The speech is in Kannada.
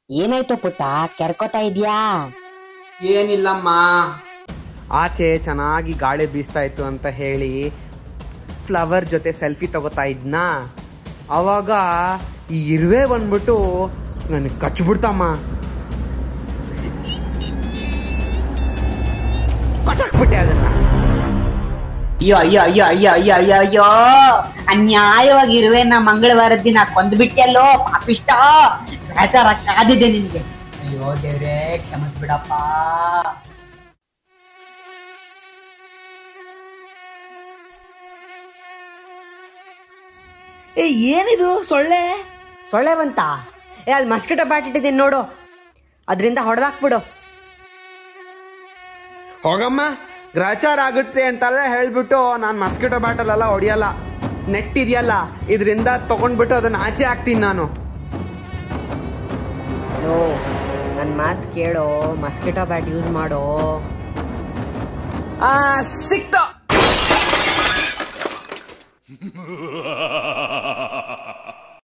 ಏನಾಯ್ತು ಪುಟ್ಟ, ಕೆರ್ಕೋತಾ ಇದ್ಯಾ? ಏನಿಲ್ಲಮ್ಮ, ಆಚೆ ಚೆನ್ನಾಗಿ ಗಾಳಿ ಬೀಸ್ತಾ ಇತ್ತು ಅಂತ ಹೇಳಿ ಫ್ಲವರ್ ಜೊತೆ ಸೆಲ್ಫಿ ತಗೋತಾ ಇದ್ನ. ಅವಾಗ ಈ ಇರುವೆ ಬಂದ್ಬಿಟ್ಟು ನನಗೆ ಕಚ್ಬಿಡ್ತಮ್ಮ. ಕಚಾಕ್ಬಿಟ್ಟೆ ಅದನ್ನ. ಅಯ್ಯೋ ಅಯ್ಯೋ ಅಯ್ಯೋ ಅಯ್ಯೋ ಅಯ್ಯೋ ಅಯ್ಯೋ ಅಯ್ಯೋ, ಅನ್ಯಾಯವಾಗಿ ಇರುವೆನ ಮಂಗಳವಾರದ ದಿನ ಕೊಂದ್ಬಿಟ್ಟೆಲ್ಲೋ ಪಾಪಿಷ್ಟ. ಬೇಜಾರ ಕಾದಿದೆ ನಿನ್ಗೆ. ಅಯ್ಯೋ ದೇವ್ರೇ, ಕ್ಷಮಿಸ್ಬಿಡಪ್ಪ. ಏ ಏನಿದು ಸೊಳ್ಳೆ? ಸೊಳ್ಳೆ ಬಂತ? ಅಲ್ಲಿ ಮಸ್ಕಿಟೋ ಬ್ಯಾಟ್ ಇಟ್ಟಿದ್ದೀನಿ ನೋಡು, ಅದರಿಂದ ಹೊಡೆದಾಕ್ಬಿಡು. ಹೋಗಮ್ಮ, ಗ್ರಾಚಾರ ಆಗುತ್ತೆ ಅಂತೆಲ್ಲ ಹೇಳ್ಬಿಟ್ಟು ನಾನು ಮಸ್ಕಿಟೋ ಬ್ಯಾಟಲ್ಲೆಲ್ಲ ಹೊಡಿಯಲ್ಲ. ನೆಟ್ ಇದೆಯಲ್ಲ, ಇದರಿಂದ ತಗೊಂಡ್ಬಿಟ್ಟು ಅದನ್ನ ಆಚೆ ಹಾಕ್ತೀನಿ ನಾನು. ನನ್ನ ಮಾತು ಕೇಳೋ, ಮಸ್ಕಿಟೋ ಬ್ಯಾಟ್ ಯೂಸ್ ಮಾಡೋ. ಸಿಕ್ತ.